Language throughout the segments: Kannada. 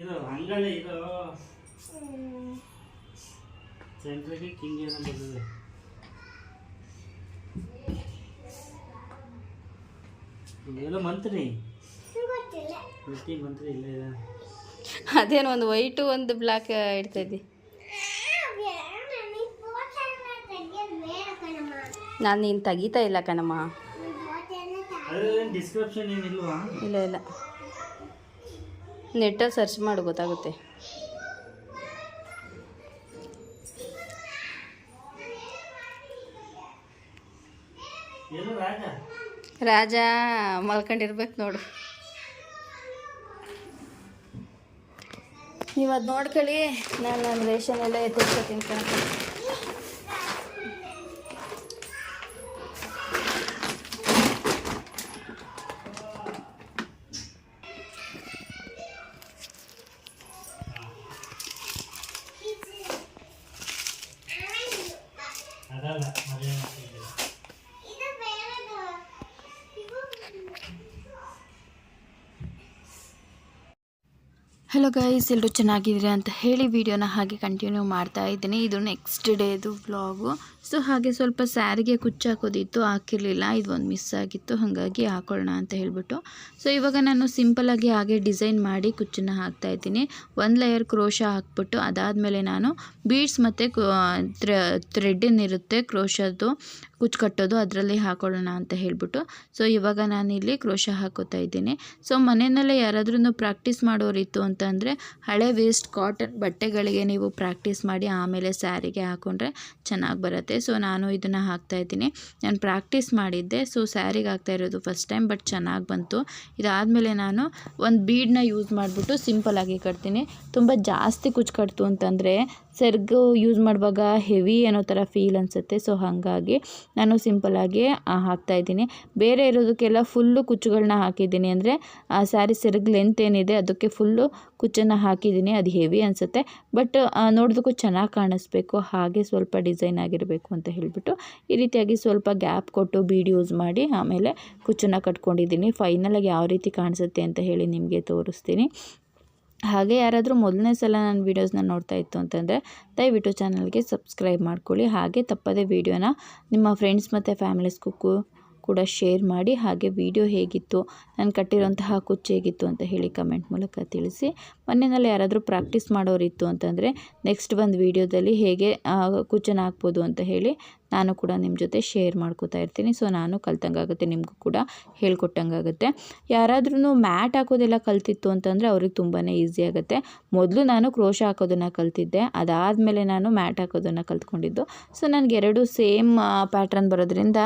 ಇದು ಹಂಗಳೆ ಇದು ಸೆಂಟ್ರಿಗೆ ಕಿಂಗ್ ಏನೋ ಬಂದಿದೆ. ಏನೋ ಮಂತ್ರಿ ಮಂತ್ರಿ ಇಲ್ಲ ಇದೆ. ಅದೇನೋ ಒಂದು ವೈಟು ಒಂದು ಬ್ಲ್ಯಾಕ್ ಇಡ್ತಾ ಇದ್ದಿ. ನಾನು ನೀನು ತೆಗಿತಾ ಇಲ್ಲ ಕಣಮ್ಮ. ಡಿಸ್ಕ್ರಿಪ್ಷನ್ ಏನಿಲ್ವಾ? ಇಲ್ಲ ಇಲ್ಲ, ನೆಟ್ಟಲ್ಲಿ ಸರ್ಚ್ ಮಾಡು ಗೊತ್ತಾಗುತ್ತೆ. ರಾಜ ಮಲ್ಕೊಂಡಿರ್ಬೇಕು ನೋಡು. ನೀವು ಅದು ನೋಡ್ಕೊಳ್ಳಿ, ನಾನು ನನ್ನ ರೇಷನ್ ಎಲ್ಲ ಎತ್ತಿಸ್ಕೊತೀನಿ ಕಣ. ಹಲೋ ಗೈಸ್, ಎಲ್ಲರೂ ಚೆನ್ನಾಗಿದ್ದೀರಾ ಅಂತ ಹೇಳಿ ವಿಡಿಯೋನ ಹಾಗೆ ಕಂಟಿನ್ಯೂ ಮಾಡ್ತಾ ಇದ್ದೀನಿ. ಇದು ನೆಕ್ಸ್ಟ್ ಡೇದು ವ್ಲಾಗು. ಸೊ ಹಾಗೆ ಸ್ವಲ್ಪ ಸ್ಯಾರಿಗೆ ಕುಚ್ಚಾಕೋದಿತ್ತು, ಹಾಕಿರಲಿಲ್ಲ. ಇದು ಒಂದು ಮಿಸ್ ಆಗಿತ್ತು, ಹಾಗಾಗಿ ಹಾಕೊಳ್ಳೋಣ ಅಂತ ಹೇಳ್ಬಿಟ್ಟು. ಸೊ ಇವಾಗ ನಾನು ಸಿಂಪಲಾಗಿ ಹಾಗೆ ಡಿಸೈನ್ ಮಾಡಿ ಕುಚ್ಚನ್ನು ಹಾಕ್ತಾಯಿದ್ದೀನಿ. ಒಂದು ಲೇಯರ್ ಕ್ರೋಶ ಹಾಕ್ಬಿಟ್ಟು ಅದಾದಮೇಲೆ ನಾನು ಬೀಡ್ಸ್ ಮತ್ತು ಥ್ರೆಡ್ ಏನಿರುತ್ತೆ ಕ್ರೋಶದ್ದು ಕುಚ್ಚು ಕಟ್ಟೋದು, ಅದರಲ್ಲಿ ಹಾಕೊಳ್ಳೋಣ ಅಂತ ಹೇಳ್ಬಿಟ್ಟು. ಸೊ ಇವಾಗ ನಾನಿಲ್ಲಿ ಕ್ರೋಶ ಹಾಕೋತಾ ಇದ್ದೀನಿ. ಸೊ ಮನೆಯಲ್ಲೇ ಯಾರಾದ್ರೂ ಪ್ರಾಕ್ಟೀಸ್ ಮಾಡೋರಿತ್ತು ಅಂತಂದರೆ ಹಳೆ ವೇಸ್ಟ್ ಕಾಟನ್ ಬಟ್ಟೆಗಳಿಗೆ ನೀವು ಪ್ರಾಕ್ಟೀಸ್ ಮಾಡಿ ಆಮೇಲೆ ಸ್ಯಾರಿಗೆ ಹಾಕ್ಕೊಂಡ್ರೆ ಚೆನ್ನಾಗಿ ಬರುತ್ತೆ. ಸೊ ನಾನು ಇದನ್ನು ಹಾಕ್ತಾಯಿದ್ದೀನಿ. ನಾನು ಪ್ರಾಕ್ಟೀಸ್ ಮಾಡಿದ್ದೆ, ಸೊ ಸ್ಯಾರಿಗೆ ಹಾಕ್ತಾ ಇರೋದು ಫಸ್ಟ್ ಟೈಮ್, ಬಟ್ ಚೆನ್ನಾಗಿ ಬಂತು. ಇದಾದಮೇಲೆ ನಾನು ಒಂದು ಬೀಡನ್ನ ಯೂಸ್ ಮಾಡಿಬಿಟ್ಟು ಸಿಂಪಲಾಗಿ ಕಟ್ತೀನಿ. ತುಂಬ ಜಾಸ್ತಿ ಕುಚ್ಚು ಕಟ್ತು ಅಂತಂದರೆ ಸೆರ್ಗು ಯೂಸ್ ಮಾಡುವಾಗ ಹೆವಿ ಅನ್ನೋ ಥರ ಫೀಲ್ ಅನಿಸುತ್ತೆ. ಸೊ ಹಾಗಾಗಿ ನಾನು ಸಿಂಪಲಾಗಿ ಹಾಕ್ತಾಯಿದ್ದೀನಿ. ಬೇರೆ ಇರೋದಕ್ಕೆಲ್ಲ ಫುಲ್ಲು ಕುಚ್ಚುಗಳನ್ನ ಹಾಕಿದ್ದೀನಿ, ಅಂದರೆ ಸ್ಯಾರಿ ಸೆರಗು ಲೆಂತ್ ಏನಿದೆ ಅದಕ್ಕೆ ಫುಲ್ಲು ಕುಚ್ಚನ್ನು ಹಾಕಿದ್ದೀನಿ. ಅದು ಹೆವಿ ಅನಿಸುತ್ತೆ, ಬಟ್ ನೋಡೋದಕ್ಕೂ ಚೆನ್ನಾಗಿ ಕಾಣಿಸ್ಬೇಕು, ಹಾಗೆ ಸ್ವಲ್ಪ ಡಿಸೈನ್ ಆಗಿರಬೇಕು ಅಂತ ಹೇಳಿಬಿಟ್ಟು ಈ ರೀತಿಯಾಗಿ ಸ್ವಲ್ಪ ಗ್ಯಾಪ್ ಕೊಟ್ಟು ಬೀಡ್ ಯೂಸ್ ಮಾಡಿ ಆಮೇಲೆ ಕುಚ್ಚನ್ನು ಕಟ್ಕೊಂಡಿದ್ದೀನಿ. ಫೈನಲಾಗಿ ಯಾವ ರೀತಿ ಕಾಣಿಸುತ್ತೆ ಅಂತ ಹೇಳಿ ನಿಮಗೆ ತೋರಿಸ್ತೀನಿ. ಹಾಗೆ ಯಾರಾದರೂ ಮೊದಲನೇ ಸಲ ನನ್ನ ವೀಡಿಯೋಸ್ನ ನೋಡ್ತಾ ಇತ್ತು ಅಂತಂದರೆ ದಯವಿಟ್ಟು ಚಾನಲ್ಗೆ ಸಬ್ಸ್ಕ್ರೈಬ್ ಮಾಡ್ಕೊಳ್ಳಿ. ಹಾಗೆ ತಪ್ಪದೇ ವೀಡಿಯೋನ ನಿಮ್ಮ ಫ್ರೆಂಡ್ಸ್ ಮತ್ತು ಫ್ಯಾಮಿಲೀಸ್ಗೂ ಕೂಡ ಶೇರ್ ಮಾಡಿ. ಹಾಗೆ ವಿಡಿಯೋ ಹೇಗಿತ್ತು, ನಾನು ಕಟ್ಟಿರೋಂತಹ ಕುಚ್ಚು ಹೇಗಿತ್ತು ಅಂತ ಹೇಳಿ ಕಮೆಂಟ್ ಮೂಲಕ ತಿಳಿಸಿ. ಮನೆಯಲ್ಲಿ ಯಾರಾದರೂ ಪ್ರಾಕ್ಟೀಸ್ ಮಾಡೋರಿತ್ತು ಅಂತಂದರೆ ನೆಕ್ಸ್ಟ್ ಒಂದು ವೀಡಿಯೋದಲ್ಲಿ ಹೇಗೆ ಕುಚ್ಚನ್ನು ಹಾಕ್ಬೋದು ಅಂತ ಹೇಳಿ ನಾನು ಕೂಡ ನಿಮ್ಮ ಜೊತೆ ಶೇರ್ ಮಾಡ್ಕೋತಾ ಇರ್ತೀನಿ. ಸೊ ನಾನು ಕಲ್ತಂಗಾಗುತ್ತೆ, ನಿಮಗೂ ಕೂಡ ಹೇಳ್ಕೊಟ್ಟಂಗಾಗುತ್ತೆ. ಯಾರಾದ್ರೂ ಮ್ಯಾಟ್ ಹಾಕೋದೆಲ್ಲ ಕಲ್ತಿತ್ತು ಅಂತಂದರೆ ಅವ್ರಿಗೆ ತುಂಬಾ ಈಸಿ ಆಗುತ್ತೆ. ಮೊದಲು ನಾನು ಕ್ರೋಶ ಹಾಕೋದನ್ನು ಕಲ್ತಿದ್ದೆ, ಅದಾದಮೇಲೆ ನಾನು ಮ್ಯಾಟ್ ಹಾಕೋದನ್ನು ಕಲ್ತ್ಕೊಂಡಿದ್ದು. ಸೊ ನನಗೆ ಎರಡು ಸೇಮ್ ಪ್ಯಾಟ್ರನ್ ಬರೋದ್ರಿಂದ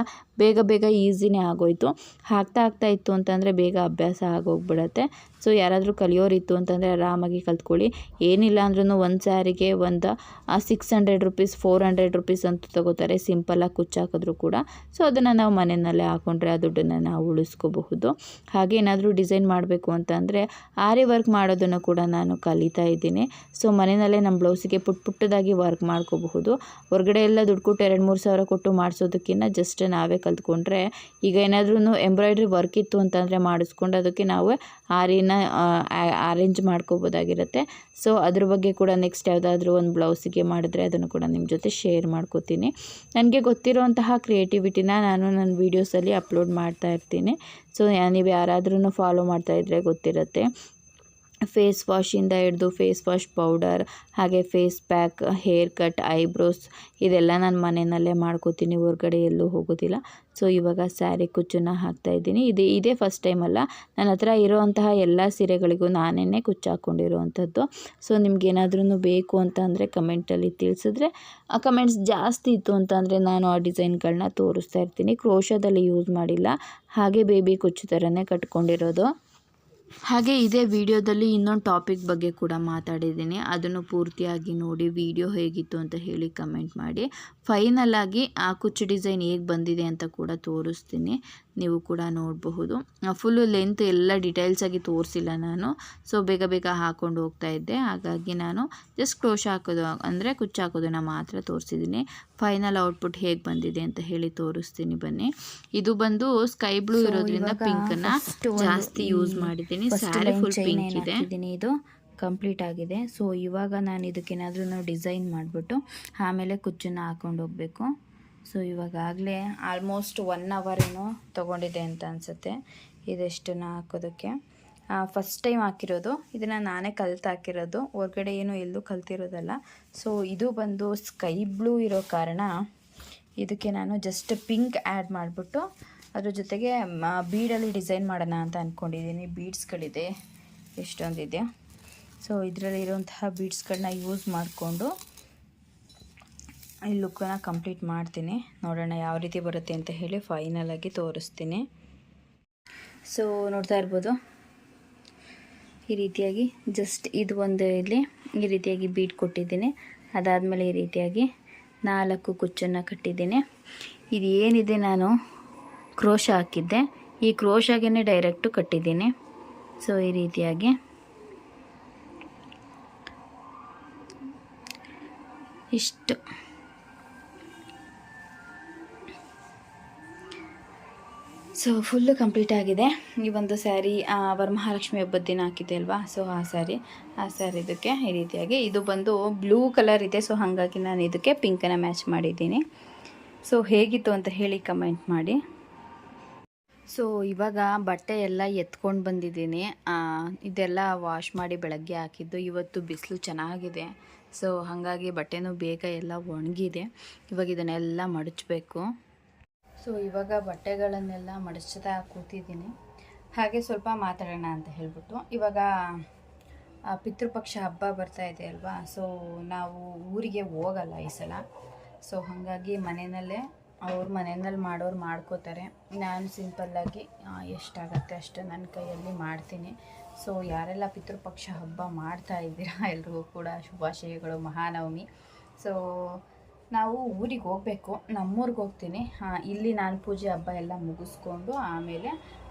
ಬೇಗ ಬೇಗ ಈಸಿನೇ ಆಗೋಯಿತು. ಹಾಕ್ತಾ ಇತ್ತು ಅಂತಂದರೆ ಬೇಗ ಅಭ್ಯಾಸ ಆಗೋಗ್ಬಿಡತ್ತೆ. ಸೊ ಯಾರಾದರೂ ಕಲಿಯೋರಿತ್ತು ಅಂತಂದರೆ ಆರಾಮಾಗಿ ಕಲ್ತ್ಕೊಳ್ಳಿ. ಏನಿಲ್ಲ ಅಂದ್ರೂ ಒಂದು ಸ್ಯಾರಿಗೆ ಒಂದು 600 ರುಪೀಸ್ 400 ರುಪೀಸ್ ಅಂತ ತೊಗೋತಾರೆ ಸಿಂಪಲಾಗಿ ಕುಚ್ಚು ಹಾಕಿದ್ರು ಕೂಡ. ಸೊ ಅದನ್ನು ನಾವು ಮನೆಯಲ್ಲೇ ಹಾಕ್ಕೊಂಡ್ರೆ ಆ ದುಡ್ಡನ್ನು ನಾವು ಉಳಿಸ್ಕೋಬಹುದು. ಹಾಗೆ ಏನಾದರೂ ಡಿಸೈನ್ ಮಾಡಬೇಕು ಅಂತಂದರೆ ಆರಿ ವರ್ಕ್ ಮಾಡೋದನ್ನು ಕೂಡ ನಾನು ಕಲಿತಾ ಇದ್ದೀನಿ. ಸೊ ಮನೆಯಲ್ಲೇ ನಮ್ಮ ಬ್ಲೌಸಿಗೆ ಪುಟ್ಟದಾಗಿ ವರ್ಕ್ ಮಾಡ್ಕೋಬಹುದು. ಹೊರಗಡೆ ಎಲ್ಲ ದುಡ್ಡು ಕೊಟ್ಟು 2-3 ಸಾವಿರ ಕೊಟ್ಟು ಮಾಡಿಸೋದಕ್ಕಿಂತ ಜಸ್ಟ್ ನಾವೇ ಕಲ್ತ್ಕೊಂಡ್ರೆ, ಈಗ ಏನಾದ್ರೂ ಎಂಬ್ರಾಯ್ಡ್ರಿ ವರ್ಕ್ ಇತ್ತು ಅಂತಂದರೆ ಮಾಡಿಸ್ಕೊಂಡು ಅದಕ್ಕೆ ನಾವು ಆರಿನ ಅರೇಂಜ್ ಮಾಡ್ಕೋಬೋದಾಗಿರುತ್ತೆ. ಸೊ ಅದ್ರ ಬಗ್ಗೆ ಕೂಡ ನೆಕ್ಸ್ಟ್ ಯಾವುದಾದ್ರೂ ಒಂದು ಬ್ಲೌಸಿಗೆ ಮಾಡಿದ್ರೆ ಅದನ್ನು ಕೂಡ ನಿಮ್ಮ ಜೊತೆ ಶೇರ್ ಮಾಡ್ಕೋತೀನಿ. ನನಗೆ ಗೊತ್ತಿರೋಂತಹ ಕ್ರಿಯೇಟಿವಿಟಿನ ನಾನು ನನ್ನ ವೀಡಿಯೋಸಲ್ಲಿ ಅಪ್ಲೋಡ್ ಮಾಡ್ತಾ ಇರ್ತೀನಿ. ಸೊ ನೀವು ಯಾರಾದ್ರೂ ಫಾಲೋ ಮಾಡ್ತಾಯಿದ್ರೆ ಗೊತ್ತಿರುತ್ತೆ. ಫೇಸ್ ವಾಶಿಂದ ಹಿಡಿದು ಫೇಸ್ ವಾಶ್ ಪೌಡರ್, ಹಾಗೆ face pack, hair cut, eyebrows ಇದೆಲ್ಲ ನಾನು ಮನೆಯಲ್ಲೇ ಮಾಡ್ಕೋತೀನಿ, ಹೊರಗಡೆ ಎಲ್ಲೂ ಹೋಗೋದಿಲ್ಲ. ಸೊ ಇವಾಗ ಸ್ಯಾರಿ ಕುಚ್ಚನ್ನು ಹಾಕ್ತಾಯಿದ್ದೀನಿ. ಇದೇ ಫಸ್ಟ್ ಟೈಮ್ ಅಲ್ಲ, ನನ್ನ ಹತ್ರ ಇರೋವಂತಹ ಎಲ್ಲ ಸೀರೆಗಳಿಗೂ ನಾನೇ ಕುಚ್ಚು ಹಾಕ್ಕೊಂಡಿರೋವಂಥದ್ದು. ಸೊ ನಿಮ್ಗೇನಾದ್ರೂ ಬೇಕು ಅಂತಂದರೆ ಕಮೆಂಟಲ್ಲಿ ತಿಳಿಸಿದ್ರೆ, ಆ ಕಮೆಂಟ್ಸ್ ಜಾಸ್ತಿ ಇತ್ತು ಅಂತಂದರೆ ನಾನು ಆ ಡಿಸೈನ್ಗಳನ್ನ ತೋರಿಸ್ತಾ ಇರ್ತೀನಿ. ಕ್ರೋಶದಲ್ಲಿ ಯೂಸ್ ಮಾಡಿಲ್ಲ, ಹಾಗೆ ಬೇಬಿ ಕುಚ್ಚು ಥರನೇ ಕಟ್ಕೊಂಡಿರೋದು. ಹಾಗೆ ಇದೇ ವಿಡಿಯೋದಲ್ಲಿ ಇನ್ನೊಂದು ಟಾಪಿಕ್ ಬಗ್ಗೆ ಕೂಡ ಮಾತಾಡಿದ್ದೀನಿ, ಅದನ್ನು ಪೂರ್ತಿಯಾಗಿ ನೋಡಿ ವಿಡಿಯೋ ಹೇಗಿತ್ತು ಅಂತ ಹೇಳಿ ಕಮೆಂಟ್ ಮಾಡಿ. ಫೈನಲಾಗಿ ಆ ಕುಚ್ಚು ಡಿಸೈನ್ ಹೇಗೆ ಬಂದಿದೆ ಅಂತ ಕೂಡ ತೋರಿಸ್ತೀನಿ, ನೀವು ಕೂಡ ನೋಡಬಹುದು. ಫುಲ್ಲು ಲೆಂತ್ ಎಲ್ಲ ಡೀಟೇಲ್ಸಾಗಿ ತೋರಿಸಿಲ್ಲ ನಾನು. ಸೊ ಬೇಗ ಬೇಗ ಹಾಕ್ಕೊಂಡು ಹೋಗ್ತಾ ಇದ್ದೆ, ಹಾಗಾಗಿ ನಾನು ಜಸ್ಟ್ ಕ್ರೋಶ ಹಾಕೋದು ಅಂದರೆ ಕುಚ್ಚು ಹಾಕೋದನ್ನು ಮಾತ್ರ ತೋರಿಸಿದ್ದೀನಿ. ಫೈನಲ್ ಔಟ್ಪುಟ್ ಹೇಗೆ ಬಂದಿದೆ ಅಂತ ಹೇಳಿ ತೋರಿಸ್ತೀನಿ ಬನ್ನಿ. ಇದು ಬಂದು ಸ್ಕೈ ಬ್ಲೂ ಇರೋದ್ರಿಂದ ಪಿಂಕನ್ನು ಜಾಸ್ತಿ ಯೂಸ್ ಮಾಡಿದ್ದೀನಿ. ಸ್ಯಾರಿ ಫುಲ್ ಪಿಂಕ್ ಇದೆ. ಇದು ಕಂಪ್ಲೀಟ್ ಆಗಿದೆ. ಸೊ ಇವಾಗ ನಾನು ಇದಕ್ಕೇನಾದ್ರೂ ಡಿಸೈನ್ ಮಾಡಿಬಿಟ್ಟು ಆಮೇಲೆ ಕುಚ್ಚನ್ನು ಹಾಕ್ಕೊಂಡು ಹೋಗಬೇಕು. ಸೊ ಇವಾಗಲೇ ಆಲ್ಮೋಸ್ಟ್ 1 hour ಏನೋ ತೊಗೊಂಡಿದೆ ಅಂತ ಅನಿಸುತ್ತೆ ಇದೆಷ್ಟನ್ನು ಹಾಕೋದಕ್ಕೆ. ಫಸ್ಟ್ ಟೈಮ್ ಹಾಕಿರೋದು, ಇದನ್ನು ನಾನೇ ಕಲ್ತು ಹಾಕಿರೋದು, ಹೊರಗಡೆ ಏನು ಎಲ್ಲೂ ಕಲ್ತಿರೋದಲ್ಲ. ಸೊ ಇದು ಬಂದು ಸ್ಕೈ ಬ್ಲೂ ಇರೋ ಕಾರಣ ಇದಕ್ಕೆ ನಾನು ಜಸ್ಟ್ ಪಿಂಕ್ ಆ್ಯಡ್ ಮಾಡಿಬಿಟ್ಟು ಅದ್ರ ಜೊತೆಗೆ ಬೀಡಲ್ಲಿ ಡಿಸೈನ್ ಮಾಡೋಣ ಅಂತ ಅಂದ್ಕೊಂಡಿದ್ದೀನಿ. ಬೀಡ್ಸ್ಗಳಿದೆ ಎಷ್ಟೊಂದಿದೆ. ಸೊ ಇದರಲ್ಲಿರುವಂತಹ ಬೀಡ್ಸ್ಗಳನ್ನ ಯೂಸ್ ಮಾಡಿಕೊಂಡು ಈ ಲುಕ್ಕನ್ನು ಕಂಪ್ಲೀಟ್ ಮಾಡ್ತೀನಿ. ನೋಡೋಣ ಯಾವ ರೀತಿ ಬರುತ್ತೆ ಅಂತ ಹೇಳಿ ಫೈನಲಾಗಿ ತೋರಿಸ್ತೀನಿ. ಸೊ ನೋಡ್ತಾ ಇರ್ಬೋದು, ಈ ರೀತಿಯಾಗಿ ಜಸ್ಟ್ ಇದು ಒಂದು ಇಲ್ಲಿ ಈ ರೀತಿಯಾಗಿ ಬೀಡ್ ಕೊಟ್ಟಿದ್ದೀನಿ. ಅದಾದಮೇಲೆ ಈ ರೀತಿಯಾಗಿ 4 ಕುಚ್ಚನ್ನು ಕಟ್ಟಿದ್ದೀನಿ. ಇದು ಏನಿದೆ ನಾನು ಕ್ರೋಶ ಹಾಕಿದ್ದೆ, ಈ ಕ್ರೋಶಾಗೇ ಡೈರೆಕ್ಟು ಕಟ್ಟಿದ್ದೀನಿ. ಸೊ ಈ ರೀತಿಯಾಗಿ ಇಷ್ಟು ಸೊ ಫುಲ್ಲು ಕಂಪ್ಲೀಟ್ ಆಗಿದೆ. ಈ ಒಂದು ಸ್ಯಾರಿ ವರಮಹಾಲಕ್ಷ್ಮಿ ಹಬ್ಬದ ದಿನ ಹಾಕಿದ್ದೆ ಅಲ್ವಾ, ಸೊ ಆ ಸ್ಯಾರಿದಕ್ಕೆ ಈ ರೀತಿಯಾಗಿ ಇದು ಬಂದು ಬ್ಲೂ ಕಲರ್ ಇದೆ. ಸೊ ಹಾಗಾಗಿ ನಾನು ಇದಕ್ಕೆ ಪಿಂಕನ್ನು ಮ್ಯಾಚ್ ಮಾಡಿದ್ದೀನಿ. ಸೊ ಹೇಗಿತ್ತು ಅಂತ ಹೇಳಿ ಕಮೆಂಟ್ ಮಾಡಿ. ಸೊ ಇವಾಗ ಬಟ್ಟೆ ಎಲ್ಲ ಎತ್ಕೊಂಡು ಬಂದಿದ್ದೀನಿ. ಇದೆಲ್ಲ ವಾಶ್ ಮಾಡಿ ಬೆಳಗ್ಗೆ ಹಾಕಿದ್ದು. ಇವತ್ತು ಬಿಸಿಲು ಚೆನ್ನಾಗಿದೆ, ಸೊ ಹಾಗಾಗಿ ಬಟ್ಟೆನೂ ಬೇಗ ಎಲ್ಲ ಒಣಗಿದೆ. ಇವಾಗ ಇದನ್ನೆಲ್ಲ ಮಡಚಬೇಕು. ಸೊ ಇವಾಗ ಬಟ್ಟೆಗಳನ್ನೆಲ್ಲ ಮಡಚ್ತಾ ಕೂತಿದ್ದೀನಿ. ಹಾಗೆ ಸ್ವಲ್ಪ ಮಾತಾಡೋಣ ಅಂತ ಹೇಳ್ಬಿಟ್ಟು, ಇವಾಗ ಪಿತೃಪಕ್ಷ ಹಬ್ಬ ಬರ್ತಾ ಇದೆ ಅಲ್ವಾ. ಸೊ ನಾವು ಊರಿಗೆ ಹೋಗಲ್ಲ ಈ ಸಲ. ಸೊ ಹಾಗಾಗಿ ಮನೆಯಲ್ಲೇ ಅವ್ರ ಮನೆಯಲ್ಲಿ ಮಾಡೋರು ಮಾಡ್ಕೋತಾರೆ. ನಾನು ಸಿಂಪಲ್ಲಾಗಿ ಎಷ್ಟಾಗತ್ತೆ ಅಷ್ಟು ನನ್ನ ಕೈಯಲ್ಲಿ ಮಾಡ್ತೀನಿ. ಸೊ ಯಾರೆಲ್ಲ ಪಿತೃಪಕ್ಷ ಹಬ್ಬ ಮಾಡ್ತಾ ಇದ್ದೀರಾ ಎಲ್ರಿಗೂ ಕೂಡ ಶುಭಾಶಯಗಳು. ಮಹಾನವಮಿ. ಸೊ ನಾವು ಊರಿಗೆ ಹೋಗಬೇಕು, ನಮ್ಮೂರಿಗೆ ಹೋಗ್ತೀನಿ. ಇಲ್ಲಿ ನಾನು ಪೂಜೆ ಹಬ್ಬ ಎಲ್ಲ ಮುಗಿಸ್ಕೊಂಡು ಆಮೇಲೆ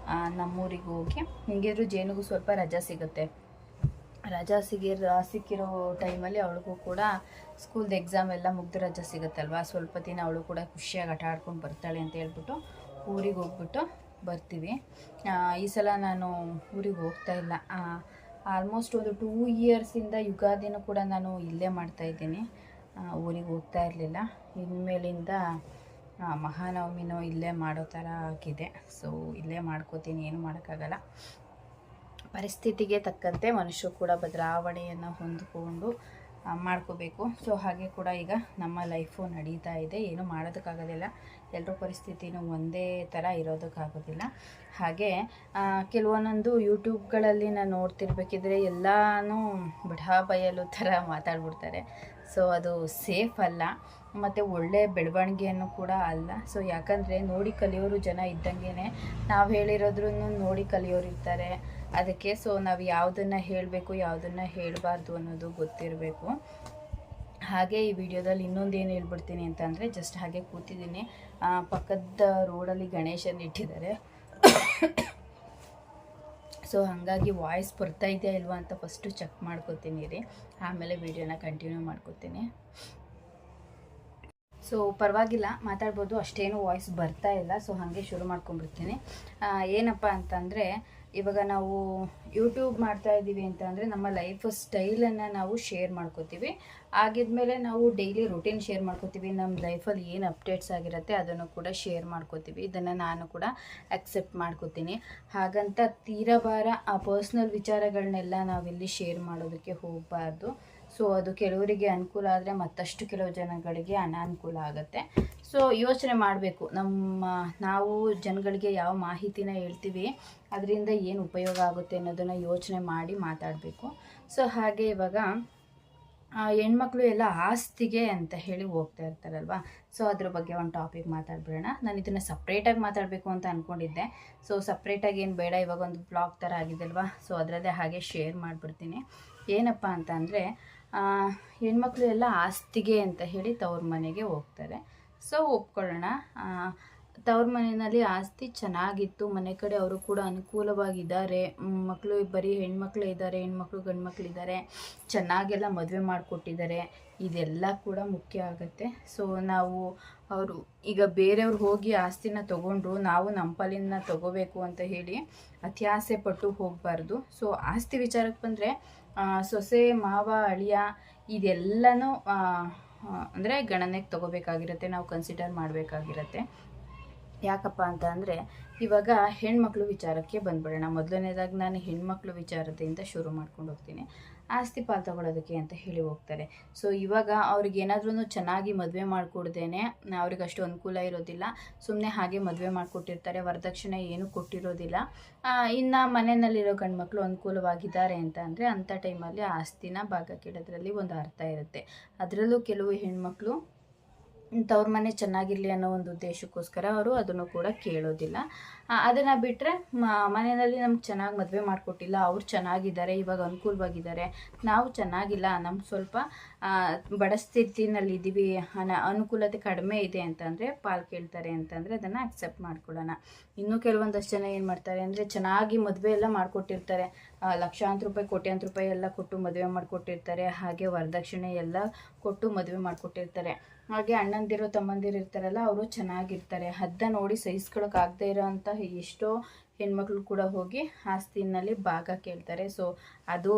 ನಮ್ಮೂರಿಗೆ ಹೋಗಿ, ಹಿಂಗಿದ್ರು ಜೇನಿಗೂ ಸ್ವಲ್ಪ ರಜಾ ಸಿಗುತ್ತೆ. ರಜಾ ಸಿಕ್ಕಿರೋ ಟೈಮಲ್ಲಿ ಅವಳಿಗೂ ಕೂಡ ಸ್ಕೂಲ್ದು ಎಕ್ಸಾಮ್ ಎಲ್ಲ ಮುಗ್ದು ರಜಾ ಸಿಗುತ್ತಲ್ವ, ಸ್ವಲ್ಪ ದಿನ ಅವಳು ಕೂಡ ಖುಷಿಯಾಗಿ ಆಟ ಆಡ್ಕೊಂಡು ಬರ್ತಾಳೆ ಅಂತ ಹೇಳ್ಬಿಟ್ಟು ಊರಿಗೆ ಹೋಗ್ಬಿಟ್ಟು ಬರ್ತೀವಿ. ಈ ಸಲ ನಾನು ಊರಿಗೆ ಹೋಗ್ತಾ ಇಲ್ಲ. ಆಲ್ಮೋಸ್ಟ್ ಒಂದು 2 ಇಯರ್ಸಿಂದ ಯುಗಾದಿನೂ ಕೂಡ ನಾನು ಇಲ್ಲೇ ಮಾಡ್ತಾಯಿದ್ದೀನಿ, ಊರಿಗೆ ಹೋಗ್ತಾ ಇರಲಿಲ್ಲ. ಇನ್ಮೇಲಿಂದ ಮಹಾನವಮಿನೂ ಇಲ್ಲೇ ಮಾಡೋ ಥರ ಆಗಿದೆ. ಸೊ ಇಲ್ಲೇ ಮಾಡ್ಕೋತೀನಿ, ಏನು ಮಾಡೋಕ್ಕಾಗಲ್ಲ. ಪರಿಸ್ಥಿತಿಗೆ ತಕ್ಕಂತೆ ಮನುಷ್ಯರು ಕೂಡ ಬದಲಾವಣೆಯನ್ನು ಹೊಂದಿಕೊಂಡು ಮಾಡ್ಕೋಬೇಕು. ಸೊ ಹಾಗೆ ಕೂಡ ಈಗ ನಮ್ಮ ಲೈಫು ನಡೀತಾ ಇದೆ, ಏನೂ ಮಾಡೋದಕ್ಕಾಗೋದಿಲ್ಲ. ಎಲ್ಲರ ಪರಿಸ್ಥಿತಿನೂ ಒಂದೇ ಥರ ಇರೋದಕ್ಕಾಗೋದಿಲ್ಲ. ಹಾಗೆ ಕೆಲವೊಂದೊಂದು ಯೂಟ್ಯೂಬ್ಗಳಲ್ಲಿ ನಾನು ನೋಡ್ತಿರ್ಬೇಕಿದ್ರೆ ಎಲ್ಲನೂ ಬಿಡಾ ಬಯಲು ಥರ ಮಾತಾಡ್ಬಿಡ್ತಾರೆ. ಸೊ ಅದು ಸೇಫ್ ಅಲ್ಲ, ಮತ್ತು ಒಳ್ಳೆಯ ಬೆಳವಣಿಗೆಯನ್ನು ಕೂಡ ಅಲ್ಲ. ಸೊ ಯಾಕಂದರೆ ನೋಡಿ ಕಲಿಯೋರು ಜನ ಇದ್ದಂಗೆ, ನಾವು ಹೇಳಿರೋದ್ರೂ ನೋಡಿ ಕಲಿಯೋರು ಇರ್ತಾರೆ. ಅದಕ್ಕೆ ಸೊ ನಾವು ಯಾವುದನ್ನು ಹೇಳಬೇಕು ಯಾವುದನ್ನು ಹೇಳಬಾರ್ದು ಅನ್ನೋದು ಗೊತ್ತಿರಬೇಕು. ಹಾಗೆ ಈ ವಿಡಿಯೋದಲ್ಲಿ ಇನ್ನೊಂದೇನು ಹೇಳ್ಬಿಡ್ತೀನಿ ಅಂತಂದರೆ, ಜಸ್ಟ್ ಹಾಗೆ ಕೂತಿದ್ದೀನಿ, ಪಕ್ಕದ ರೋಡಲ್ಲಿ ಗಣೇಶನ ಇಟ್ಟಿದ್ದಾರೆ. ಸೊ ಹಾಗಾಗಿ ವಾಯ್ಸ್ ಬರ್ತಾ ಇದೆಯಾ ಇಲ್ವಾ ಅಂತ ಫಸ್ಟು ಚೆಕ್ ಮಾಡ್ಕೋತೀನಿ ರೀ, ಆಮೇಲೆ ವಿಡಿಯೋನ ಕಂಟಿನ್ಯೂ ಮಾಡ್ಕೋತೀನಿ. ಸೊ ಪರವಾಗಿಲ್ಲ, ಮಾತಾಡ್ಬೋದು, ಅಷ್ಟೇನು ವಾಯ್ಸ್ ಬರ್ತಾ ಇಲ್ಲ. ಸೊ ಹಾಗೆ ಶುರು ಮಾಡ್ಕೊಂಡ್ಬಿಡ್ತೀನಿ. ಏನಪ್ಪ ಅಂತಂದರೆ, ಇವಾಗ ನಾವು ಯೂಟ್ಯೂಬ್ ಮಾಡ್ತಾ ಇದ್ದೀವಿ ಅಂತಂದರೆ ನಮ್ಮ ಲೈಫ್ ಸ್ಟೈಲನ್ನು ನಾವು ಶೇರ್ ಮಾಡ್ಕೋತೀವಿ. ಆಗಿದ್ಮೇಲೆ ನಾವು ಡೈಲಿ ರೂಟೀನ್ ಶೇರ್ ಮಾಡ್ಕೋತೀವಿ. ನಮ್ಮ ಲೈಫಲ್ಲಿ ಏನು ಅಪ್ಡೇಟ್ಸ್ ಆಗಿರುತ್ತೆ ಅದನ್ನು ಕೂಡ ಶೇರ್ ಮಾಡ್ಕೋತೀವಿ. ಇದನ್ನು ನಾನು ಕೂಡ ಅಕ್ಸೆಪ್ಟ್ ಮಾಡ್ಕೋತೀನಿ. ಹಾಗಂತ ತೀರಬಾರ ಆ ಪರ್ಸ್ನಲ್ ವಿಚಾರಗಳನ್ನೆಲ್ಲ ನಾವಿಲ್ಲಿ ಶೇರ್ ಮಾಡೋದಕ್ಕೆ ಹೋಗಬಾರ್ದು. ಸೊ ಅದು ಕೆಲವರಿಗೆ ಅನುಕೂಲ ಆದರೆ ಮತ್ತಷ್ಟು ಕೆಲವು ಜನಗಳಿಗೆ ಅನಾನುಕೂಲ ಆಗುತ್ತೆ. ಸೊ ಯೋಚನೆ ಮಾಡಬೇಕು, ನಾವು ಜನಗಳಿಗೆ ಯಾವ ಮಾಹಿತಿನ ಹೇಳ್ತೀವಿ ಅದರಿಂದ ಏನು ಉಪಯೋಗ ಆಗುತ್ತೆ ಅನ್ನೋದನ್ನು ಯೋಚನೆ ಮಾಡಿ ಮಾತಾಡಬೇಕು. ಸೊ ಹಾಗೆ ಇವಾಗ ಹೆಣ್ಮಕ್ಳು ಎಲ್ಲ ಆಸ್ತಿಗೆ ಅಂತ ಹೇಳಿ ಹೋಗ್ತಾ ಇರ್ತಾರಲ್ವ. ಸೊ ಅದ್ರ ಬಗ್ಗೆ ಒಂದು ಟಾಪಿಕ್ ಮಾತಾಡ್ಬಿಡೋಣ. ನಾನು ಇದನ್ನು ಸಪ್ರೇಟಾಗಿ ಮಾತಾಡಬೇಕು ಅಂತ ಅಂದ್ಕೊಂಡಿದ್ದೆ. ಸೊ ಸಪ್ರೇಟಾಗಿ ಏನು ಬೇಡ, ಇವಾಗ ಒಂದು ಬ್ಲಾಗ್ ಥರ ಆಗಿದೆ ಅಲ್ವಾ. ಸೊ ಅದರದ್ದೇ ಹಾಗೆ ಶೇರ್ ಮಾಡಿಬಿಡ್ತೀನಿ. ಏನಪ್ಪ ಅಂತ ಅಂದರೆ, ಹೆಣ್ಮಕ್ಳು ಎಲ್ಲ ಆಸ್ತಿಗೆ ಅಂತ ಹೇಳಿ ತವ್ರ ಮನೆಗೆ ಹೋಗ್ತಾರೆ. ಸೊ ಒಪ್ಕೊಳ್ಳೋಣ, ತವ್ರ ಮನೆಯಲ್ಲಿ ಆಸ್ತಿ ಚೆನ್ನಾಗಿತ್ತು, ಮನೆ ಕಡೆ ಅವರು ಕೂಡ ಅನುಕೂಲವಾಗಿದ್ದಾರೆ, ಮಕ್ಕಳು ಬರೀ ಹೆಣ್ಮಕ್ಳೇ ಇದ್ದಾರೆ, ಹೆಣ್ಮಕ್ಳು ಗಂಡು ಮಕ್ಕಳಿದ್ದಾರೆ, ಚೆನ್ನಾಗೆಲ್ಲ ಮದುವೆ ಮಾಡಿಕೊಟ್ಟಿದ್ದಾರೆ. ಇದೆಲ್ಲ ಕೂಡ ಮುಖ್ಯ ಆಗುತ್ತೆ. ಸೊ ನಾವು ಅವರು ಈಗ ಬೇರೆಯವ್ರು ಹೋಗಿ ಆಸ್ತಿನ ತೊಗೊಂಡ್ರು, ನಾವು ನಮ್ಮ ಪಾಲಿನ ತೊಗೋಬೇಕು ಅಂತ ಹೇಳಿ ಅತ್ಯಾಸೆ ಪಟ್ಟು ಹೋಗಬಾರ್ದು. ಸೊ ಆಸ್ತಿ ವಿಚಾರಕ್ಕೆ ಬಂದರೆ ಸೊಸೆ, ಮಾವ, ಅಳಿಯ ಇದೆಲ್ಲನೂ ಅಂದರೆ ಗಣನೆಗೆ ತೊಗೋಬೇಕಾಗಿರುತ್ತೆ, ನಾವು ಕನ್ಸಿಡರ್ ಮಾಡಬೇಕಾಗಿರುತ್ತೆ. ಯಾಕಪ್ಪ ಅಂತ ಅಂದರೆ ಇವಾಗ ಹೆಣ್ಮಕ್ಳು ವಿಚಾರಕ್ಕೆ ಬಂದ್ಬಿಡೋಣ. ಮೊದಲನೇದಾಗಿ ನಾನು ಹೆಣ್ಮಕ್ಳು ವಿಚಾರದಿಂದ ಶುರು ಮಾಡ್ಕೊಂಡು ಹೋಗ್ತೀನಿ. ಆಸ್ತಿ ಪಾಲು ತಗೊಳ್ಳೋದಕ್ಕೆ ಅಂತ ಹೇಳಿ ಹೋಗ್ತಾರೆ. ಸೊ ಇವಾಗ ಅವ್ರಿಗೆ ಏನಾದ್ರೂ ಚೆನ್ನಾಗಿ ಮದುವೆ ಮಾಡಿಕೊಡ್ದೇನೆ, ಅವ್ರಿಗೆ ಅಷ್ಟು ಅನುಕೂಲ ಇರೋದಿಲ್ಲ, ಸುಮ್ಮನೆ ಹಾಗೆ ಮದುವೆ ಮಾಡಿಕೊಟ್ಟಿರ್ತಾರೆ, ವರದಕ್ಷಿಣೆ ಏನೂ ಕೊಟ್ಟಿರೋದಿಲ್ಲ. ಇನ್ನು ಮನೆಯಲ್ಲಿರೋ ಗಂಡ್ಮಕ್ಳು ಅನುಕೂಲವಾಗಿದ್ದಾರೆ ಅಂತ ಅಂದರೆ ಅಂಥ ಟೈಮಲ್ಲಿ ಆಸ್ತಿನ ಭಾಗ ಕೇಳೋದ್ರಲ್ಲಿ ಒಂದು ಅರ್ಥ ಇರುತ್ತೆ. ಅದರಲ್ಲೂ ಕೆಲವು ಹೆಣ್ಮಕ್ಳು ತವ್ರ ಮನೆ ಚೆನ್ನಾಗಿರಲಿ ಅನ್ನೋ ಒಂದು ಉದ್ದೇಶಕ್ಕೋಸ್ಕರ ಅವರು ಅದನ್ನು ಕೂಡ ಕೇಳೋದಿಲ್ಲ. ಅದನ್ನು ಬಿಟ್ಟರೆ ಮನೆಯಲ್ಲಿ ನಮ್ಗೆ ಚೆನ್ನಾಗಿ ಮದುವೆ ಮಾಡಿಕೊಟ್ಟಿಲ್ಲ, ಅವ್ರು ಚೆನ್ನಾಗಿದ್ದಾರೆ, ಇವಾಗ ಅನುಕೂಲವಾಗಿದ್ದಾರೆ, ನಾವು ಚೆನ್ನಾಗಿಲ್ಲ, ನಮ್ಗೆ ಸ್ವಲ್ಪ ಬಡ ಸ್ಥಿತಿನಲ್ಲಿದ್ದೀವಿ, ಅನುಕೂಲತೆ ಕಡಿಮೆ ಇದೆ ಅಂತಂದರೆ ಪಾಲು ಕೇಳ್ತಾರೆ ಅಂತಂದರೆ ಅದನ್ನು ಅಕ್ಸೆಪ್ಟ್ ಮಾಡ್ಕೊಳ್ಳೋಣ. ಇನ್ನೂ ಕೆಲವೊಂದಷ್ಟು ಜನ ಏನು ಮಾಡ್ತಾರೆ ಅಂದರೆ ಚೆನ್ನಾಗಿ ಮದುವೆ ಎಲ್ಲ ಮಾಡಿಕೊಟ್ಟಿರ್ತಾರೆ, ಲಕ್ಷಾಂತರ ರೂಪಾಯಿ, ಕೋಟ್ಯಾಂತರ ರೂಪಾಯಿ ಎಲ್ಲ ಕೊಟ್ಟು ಮದುವೆ ಮಾಡಿಕೊಟ್ಟಿರ್ತಾರೆ, ಹಾಗೆ ವರದಕ್ಷಿಣೆ ಎಲ್ಲ ಕೊಟ್ಟು ಮದುವೆ ಮಾಡಿಕೊಟ್ಟಿರ್ತಾರೆ. ಹಾಗೆ ಅಣ್ಣಂದಿರು ತಮ್ಮಂದಿರು ಇರ್ತಾರಲ್ಲ, ಅವರು ಚೆನ್ನಾಗಿರ್ತಾರೆ, ಹದ್ದ ನೋಡಿ ಸಹಿಸ್ಕೊಳಕ್ಕಾಗದೇ ಇರೋ ಅಂಥ ಎಷ್ಟೋ ಹೆಣ್ಮಕ್ಳು ಕೂಡ ಹೋಗಿ ಆಸ್ತಿನಲ್ಲಿ ಭಾಗ ಕೇಳ್ತಾರೆ. ಸೊ ಅದು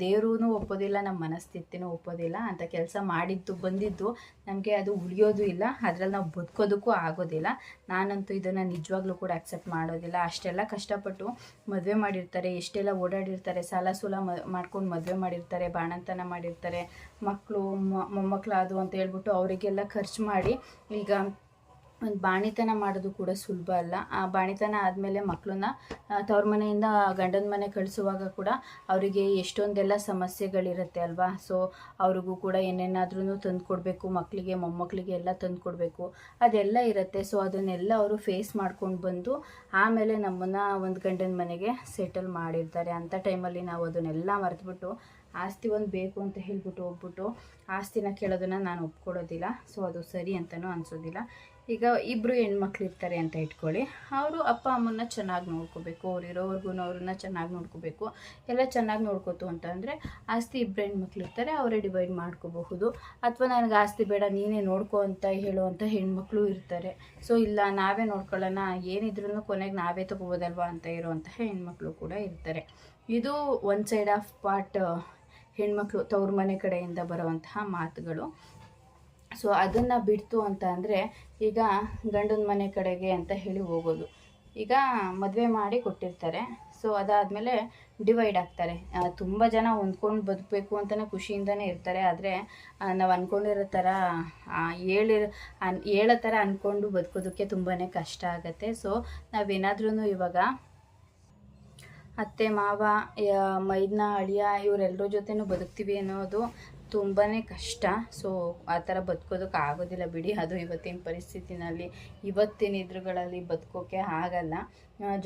ದೇವ್ರೂ ಒಪ್ಪೋದಿಲ್ಲ, ನಮ್ಮ ಮನಸ್ಥಿತಿನೂ ಒಪ್ಪೋದಿಲ್ಲ. ಅಂಥ ಕೆಲಸ ಮಾಡಿದ್ದು ಬಂದಿದ್ದು ನಮಗೆ ಅದು ಉಳಿಯೋದು ಇಲ್ಲ, ಅದರಲ್ಲಿ ನಾವು ಬದುಕೋದಕ್ಕೂ ಆಗೋದಿಲ್ಲ. ನಾನಂತೂ ಇದನ್ನು ನಿಜವಾಗ್ಲೂ ಕೂಡ ಅಕ್ಸೆಪ್ಟ್ ಮಾಡೋದಿಲ್ಲ. ಅಷ್ಟೆಲ್ಲ ಕಷ್ಟಪಟ್ಟು ಮದುವೆ ಮಾಡಿರ್ತಾರೆ, ಎಷ್ಟೆಲ್ಲ ಓಡಾಡಿರ್ತಾರೆ, ಸಾಲ ಸೂಲ ಮಾಡ್ಕೊಂಡು ಮದುವೆ ಮಾಡಿರ್ತಾರೆ, ಬಾಣಂತನ ಮಾಡಿರ್ತಾರೆ, ಮಕ್ಕಳು ಮೊಮ್ಮಕ್ಕಳು ಅದು ಅಂತ ಹೇಳ್ಬಿಟ್ಟು ಅವರಿಗೆಲ್ಲ ಖರ್ಚು ಮಾಡಿ ಈಗ ಒಂದು ಬಾಣಿತನ ಮಾಡೋದು ಕೂಡ ಸುಲಭ ಅಲ್ಲ. ಆ ಬಾಣಿತನ ಆದಮೇಲೆ ಮಕ್ಕಳನ್ನ ತವ್ರ ಮನೆಯಿಂದ ಗಂಡನ ಮನೆ ಕಳಿಸುವಾಗ ಕೂಡ ಅವರಿಗೆ ಎಷ್ಟೊಂದೆಲ್ಲ ಸಮಸ್ಯೆಗಳಿರುತ್ತೆ ಅಲ್ವಾ. ಸೊ ಅವ್ರಿಗೂ ಕೂಡ ಏನೇನಾದ್ರೂ ತಂದು ಕೊಡಬೇಕು, ಮಕ್ಕಳಿಗೆ ಮೊಮ್ಮಕ್ಕಳಿಗೆ ಎಲ್ಲ ತಂದು ಕೊಡಬೇಕು, ಅದೆಲ್ಲ ಇರುತ್ತೆ. ಸೊ ಅದನ್ನೆಲ್ಲ ಅವರು ಫೇಸ್ ಮಾಡ್ಕೊಂಡು ಬಂದು ಆಮೇಲೆ ನಮ್ಮನ್ನು ಒಂದು ಗಂಡನ ಮನೆಗೆ ಸೆಟಲ್ ಮಾಡಿರ್ತಾರೆ. ಅಂಥ ಟೈಮಲ್ಲಿ ನಾವು ಅದನ್ನೆಲ್ಲ ಮರೆತುಬಿಟ್ಟು ಆಸ್ತಿ ಒಂದು ಬೇಕು ಅಂತ ಹೇಳ್ಬಿಟ್ಟು ಹೋಗ್ಬಿಟ್ಟು ಆಸ್ತಿನ ಕೇಳೋದನ್ನು ನಾನು ಒಪ್ಕೊಡೋದಿಲ್ಲ. ಸೊ ಅದು ಸರಿ ಅಂತಲೂ ಅನಿಸೋದಿಲ್ಲ. ಈಗ ಇಬ್ಬರು ಹೆಣ್ಮಕ್ಳು ಇರ್ತಾರೆ ಅಂತ ಇಟ್ಕೊಳ್ಳಿ, ಅವರು ಅಪ್ಪ ಅಮ್ಮನ್ನ ಚೆನ್ನಾಗಿ ನೋಡ್ಕೋಬೇಕು, ಅವ್ರು ಇರೋವರೆಗೂ ಅವ್ರನ್ನ ಚೆನ್ನಾಗಿ ನೋಡ್ಕೋಬೇಕು, ಎಲ್ಲ ಚೆನ್ನಾಗಿ ನೋಡ್ಕೋತು ಅಂತಂದರೆ ಆಸ್ತಿ ಇಬ್ಬರು ಹೆಣ್ಮಕ್ಳು ಇರ್ತಾರೆ, ಅವರೇ ಡಿವೈಡ್ ಮಾಡ್ಕೋಬಹುದು. ಅಥವಾ ನನಗೆ ಆಸ್ತಿ ಬೇಡ ನೀನೇ ನೋಡ್ಕೊ ಅಂತ ಹೇಳುವಂಥ ಹೆಣ್ಮಕ್ಳು ಇರ್ತಾರೆ. ಸೊ ಇಲ್ಲ ನಾವೇ ನೋಡ್ಕೊಳ್ಳೋಣ, ಏನಿದ್ರೂ ಕೊನೆಗೆ ನಾವೇ ತಗೋಬೋದಲ್ವಾ ಅಂತ ಇರೋವಂಥ ಹೆಣ್ಮಕ್ಳು ಕೂಡ ಇರ್ತಾರೆ. ಇದು ಒನ್ ಸೈಡ್ ಆಫ್ ಪಾರ್ಟ್ ಹೆಣ್ಮಕ್ಳು ತವ್ರ ಮನೆ ಕಡೆಯಿಂದ ಬರುವಂತಹ ಮಾತುಗಳು. ಸೊ ಅದನ್ನು ಬಿಡ್ತು ಅಂತ ಅಂದರೆ ಈಗ ಗಂಡನ ಮನೆ ಕಡೆಗೆ ಅಂತ ಹೇಳಿ ಹೋಗೋದು. ಈಗ ಮದುವೆ ಮಾಡಿ ಕೊಟ್ಟಿರ್ತಾರೆ, ಸೊ ಅದಾದಮೇಲೆ ಡಿವೈಡ್ ಆಗ್ತಾರೆ. ತುಂಬ ಜನ ಹೊಂದ್ಕೊಂಡು ಬದುಕಬೇಕು ಅಂತಲೇ ಖುಷಿಯಿಂದನೇ ಇರ್ತಾರೆ, ಆದರೆ ನಾವು ಅಂದ್ಕೊಂಡಿರೋ ಥರ ಹೇಳೋ ಥರ ಅಂದ್ಕೊಂಡು ಬದುಕೋದಕ್ಕೆ ತುಂಬಾ ಕಷ್ಟ ಆಗುತ್ತೆ. ಸೊ ನಾವೇನಾದ್ರೂ ಇವಾಗ ಅತ್ತೆ ಮಾವ ಮೈದ್ನ ಅಳಿಯ ಇವರೆಲ್ಲರ ಜೊತೆನೂ ಬದುಕ್ತೀವಿ ಅನ್ನೋದು ತುಂಬಾ ಕಷ್ಟ. ಸೊ ಆ ಥರ ಬದುಕೋದಕ್ಕೆ ಆಗೋದಿಲ್ಲ ಬಿಡಿ, ಅದು ಇವತ್ತಿನ ಪರಿಸ್ಥಿತಿನಲ್ಲಿ ಇವತ್ತಿನ ಇದ್ರುಗಳಲ್ಲಿ ಬದುಕೋಕ್ಕೆ ಆಗಲ್ಲ.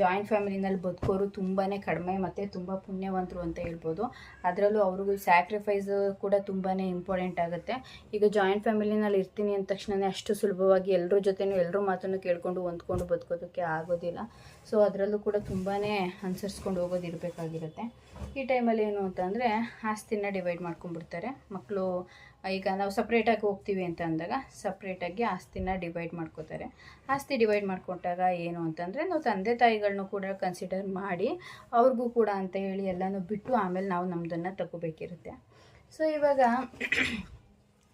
ಜಾಯಿಂಟ್ ಫ್ಯಾಮಿಲಿನಲ್ಲಿ ಬದುಕೋರು ತುಂಬಾ ಕಡಿಮೆ ಮತ್ತು ತುಂಬ ಪುಣ್ಯವಂತರು ಅಂತ ಹೇಳ್ಬೋದು. ಅದರಲ್ಲೂ ಅವ್ರಿಗೂ ಸ್ಯಾಕ್ರಿಫೈಸ್ ಕೂಡ ತುಂಬಾ ಇಂಪಾರ್ಟೆಂಟ್ ಆಗುತ್ತೆ. ಈಗ ಜಾಯಿಂಟ್ ಫ್ಯಾಮಿಲಿನಲ್ಲಿ ಇರ್ತೀನಿ ಅಂದ ತಕ್ಷಣವೇ ಅಷ್ಟು ಸುಲಭವಾಗಿ ಎಲ್ಲರ ಜೊತೆನೂ ಎಲ್ಲರ ಮಾತನ್ನು ಕೇಳಿಕೊಂಡು ಹೊಂದ್ಕೊಂಡು ಬದುಕೋದಕ್ಕೆ ಆಗೋದಿಲ್ಲ. ಸೊ ಅದರಲ್ಲೂ ಕೂಡ ತುಂಬಾ ಅನುಸರಿಸ್ಕೊಂಡು ಹೋಗೋದಿರಬೇಕಾಗಿರುತ್ತೆ. ಈ ಟೈಮಲ್ಲಿ ಏನು ಅಂತಂದರೆ ಆಸ್ತಿನ ಡಿವೈಡ್ ಮಾಡ್ಕೊಂಡ್ಬಿಡ್ತಾರೆ ಮಕ್ಕಳು. ಈಗ ನಾವು ಸಪ್ರೇಟಾಗಿ ಹೋಗ್ತೀವಿ ಅಂತ ಅಂದಾಗ ಸಪ್ರೇಟಾಗಿ ಆಸ್ತಿನ ಡಿವೈಡ್ ಮಾಡ್ಕೋತಾರೆ. ಆಸ್ತಿ ಡಿವೈಡ್ ಮಾಡ್ಕೊಂಡಾಗ ಏನು ಅಂತಂದರೆ ನಾವು ತಂದೆ ತಾಯಿಗಳನ್ನೂ ಕೂಡ ಕನ್ಸಿಡರ್ ಮಾಡಿ ಅವ್ರಿಗೂ ಕೂಡ ಅಂತ ಹೇಳಿ ಎಲ್ಲನೂ ಬಿಟ್ಟು ಆಮೇಲೆ ನಾವು ನಮ್ಮದನ್ನು ತಗೋಬೇಕಿರುತ್ತೆ. ಸೊ ಇವಾಗ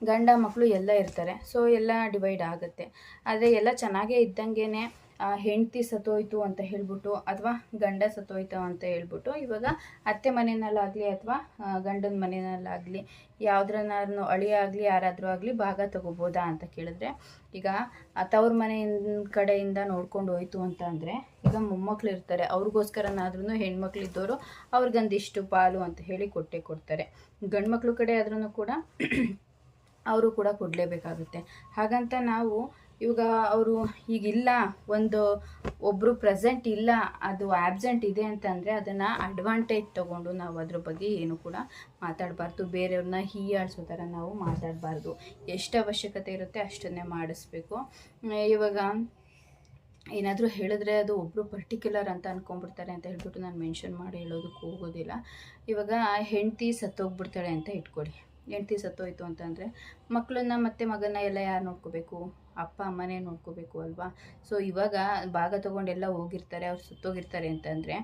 ಗಂಡ ಮಕ್ಕಳು ಎಲ್ಲ ಇರ್ತಾರೆ, ಸೊ ಎಲ್ಲ ಡಿವೈಡ್ ಆಗುತ್ತೆ. ಆದರೆ ಎಲ್ಲ ಚೆನ್ನಾಗೇ ಇದ್ದಂಗೆ ಹೆಂಡತಿ ಸತ್ತೋಯ್ತು ಅಂತ ಹೇಳ್ಬಿಟ್ಟು ಅಥವಾ ಗಂಡ ಸತ್ತೋಯ್ತು ಅಂತ ಹೇಳ್ಬಿಟ್ಟು ಇವಾಗ ಅತ್ತೆ ಮನೆಯಲ್ಲಾಗಲಿ ಅಥವಾ ಗಂಡನ ಮನೆಯಲ್ಲಾಗಲಿ ಯಾವುದ್ರನ್ನಾರು ಅಳಿಯ ಆಗಲಿ ಯಾರಾದರೂ ಆಗಲಿ ಭಾಗ ತಗೋಬೋದಾ ಅಂತ ಕೇಳಿದ್ರೆ, ಈಗ ತವ್ರ ಮನೆ ಕಡೆಯಿಂದ ನೋಡ್ಕೊಂಡು ಹೋಯ್ತು ಅಂತ ಅಂದರೆ ಈಗ ಮೊಮ್ಮಕ್ಳು ಇರ್ತಾರೆ, ಅವ್ರಿಗೋಸ್ಕರನಾದ್ರೂ ಹೆಣ್ಮಕ್ಳಿದ್ದವರು ಅವ್ರಿಗೊಂದಿಷ್ಟು ಪಾಲು ಅಂತ ಹೇಳಿ ಕೊಟ್ಟೇ ಕೊಡ್ತಾರೆ. ಗಂಡು ಮಕ್ಳು ಕಡೆ ಆದ್ರೂ ಕೂಡ ಅವರು ಕೂಡ ಕೊಡಲೇಬೇಕಾಗುತ್ತೆ. ಹಾಗಂತ ನಾವು ಇವಾಗ ಅವರು ಈಗಿಲ್ಲ, ಒಬ್ಬರು ಪ್ರೆಸೆಂಟ್ ಇಲ್ಲ, ಅದು ಆಬ್ಸೆಂಟ್ ಇದೆ ಅಂತಂದರೆ ಅದನ್ನು ಅಡ್ವಾಂಟೇಜ್ ತೊಗೊಂಡು ನಾವು ಅದ್ರ ಬಗ್ಗೆ ಏನು ಕೂಡ ಮಾತಾಡಬಾರ್ದು. ಬೇರೆಯವ್ರನ್ನ ಹೀಯಾಳಿಸೋ ಥರ ನಾವು ಮಾತಾಡಬಾರ್ದು. ಎಷ್ಟು ಅವಶ್ಯಕತೆ ಇರುತ್ತೆ ಅಷ್ಟನ್ನೇ ಮಾಡಿಸ್ಬೇಕು. ಇವಾಗ ಏನಾದರೂ ಹೇಳಿದ್ರೆ ಅದು ಒಬ್ಬರು ಪರ್ಟಿಕ್ಯುಲರ್ ಅಂತ ಅಂದ್ಕೊಂಡ್ಬಿಡ್ತಾರೆ ಅಂತ ಹೇಳ್ಬಿಟ್ಟು ನಾನು ಮೆನ್ಷನ್ ಮಾಡಿ ಹೇಳೋದಕ್ಕೆ ಹೋಗೋದಿಲ್ಲ. ಇವಾಗ ಹೆಂಡತಿ ಸತ್ತೋಗ್ಬಿಡ್ತಾಳೆ ಅಂತ ಇಟ್ಕೊಳ್ಳಿ. ಹೆಂಡತಿ ಸತ್ತೋಯ್ತು ಅಂತಂದರೆ ಮಕ್ಕಳನ್ನ ಮತ್ತು ಮಗನ ಎಲ್ಲ ಯಾರು ನೋಡ್ಕೋಬೇಕು? ಅಪ್ಪ ಅಮ್ಮನೇ ನೋಡ್ಕೋಬೇಕು ಅಲ್ವಾ. ಸೊ ಇವಾಗ ಭಾಗ ತೊಗೊಂಡೆಲ್ಲ ಹೋಗಿರ್ತಾರೆ, ಅವ್ರು ಸುತ್ತೋಗಿರ್ತಾರೆ ಅಂತಂದರೆ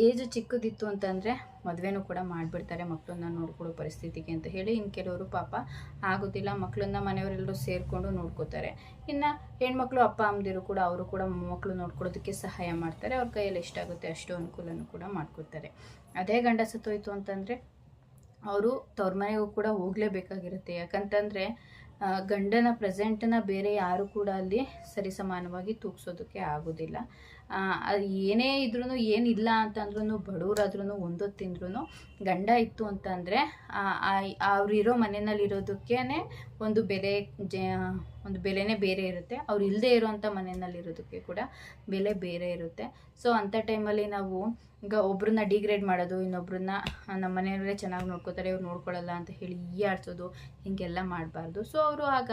ಏಜ್ ಚಿಕ್ಕದಿತ್ತು ಅಂತಂದರೆ ಮದುವೆನೂ ಕೂಡ ಮಾಡಿಬಿಡ್ತಾರೆ ಮಕ್ಕಳನ್ನ ನೋಡ್ಕೊಳ್ಳೋ ಪರಿಸ್ಥಿತಿಗೆ ಅಂತ ಹೇಳಿ. ಇನ್ನು ಕೆಲವರು ಪಾಪ ಆಗೋದಿಲ್ಲ, ಮಕ್ಕಳನ್ನ ಮನೆಯವರೆಲ್ಲರೂ ಸೇರಿಕೊಂಡು ನೋಡ್ಕೋತಾರೆ. ಇನ್ನು ಹೆಣ್ಮಕ್ಳು ಅಪ್ಪ ಅಮ್ಮದಿರು ಕೂಡ ಅವರು ಕೂಡ ಮಕ್ಕಳು ನೋಡ್ಕೊಳ್ಳೋದಕ್ಕೆ ಸಹಾಯ ಮಾಡ್ತಾರೆ. ಅವ್ರ ಕೈಯಲ್ಲಿ ಎಷ್ಟಾಗುತ್ತೆ ಅಷ್ಟು ಅನುಕೂಲನೂ ಕೂಡ ಮಾಡ್ಕೊತಾರೆ. ಅದೇ ಗಂಡ ಸತ್ತೋಯ್ತು ಅಂತಂದರೆ ಅವರು ತವ್ರ ಮನೆಗೂ ಕೂಡ ಹೋಗಲೇಬೇಕಾಗಿರುತ್ತೆ. ಯಾಕಂತಂದರೆ ಗಂಡನ ಪ್ರೆಸೆಂಟನ್ನ ಬೇರೆ ಯಾರು ಕೂಡ ಅಲ್ಲಿ ಸರಿಸಮಾನವಾಗಿ ತೂಗಿಸೋದಕ್ಕೆ ಆಗೋದಿಲ್ಲ. ಅದು ಏನೇ ಇದ್ರೂ ಏನಿಲ್ಲ ಅಂತಂದ್ರೂ ಬಡವರಾದ್ರೂ ಒಂದೊತ್ತು ತಿಂದ್ರೂ ಗಂಡ ಇತ್ತು ಅಂತಂದರೆ ಅವರಿರೋ ಮನೆಯಲ್ಲಿರೋದಕ್ಕೇ ಒಂದು ಬೆಲೆನೇ ಬೇರೆ ಇರುತ್ತೆ. ಅವ್ರು ಇಲ್ಲದೆ ಇರೋವಂಥ ಮನೆಯಲ್ಲಿರೋದಕ್ಕೆ ಕೂಡ ಬೆಲೆ ಬೇರೆ ಇರುತ್ತೆ. ಸೊ ಅಂಥ ಟೈಮಲ್ಲಿ ನಾವು ಈಗ ಒಬ್ರನ್ನ ಡಿಗ್ರೇಡ್ ಮಾಡೋದು, ಇನ್ನೊಬ್ರನ್ನ ನಮ್ಮ ಮನೆಯವರೇ ಚೆನ್ನಾಗಿ ನೋಡ್ಕೋತಾರೆ ಇವ್ರು ನೋಡ್ಕೊಳ್ಳಲ್ಲ ಅಂತ ಹೇಳಿ ಆಡ್ಸೋದು, ಹೀಗೆಲ್ಲ ಮಾಡಬಾರ್ದು. ಸೊ ಅವರು ಆಗ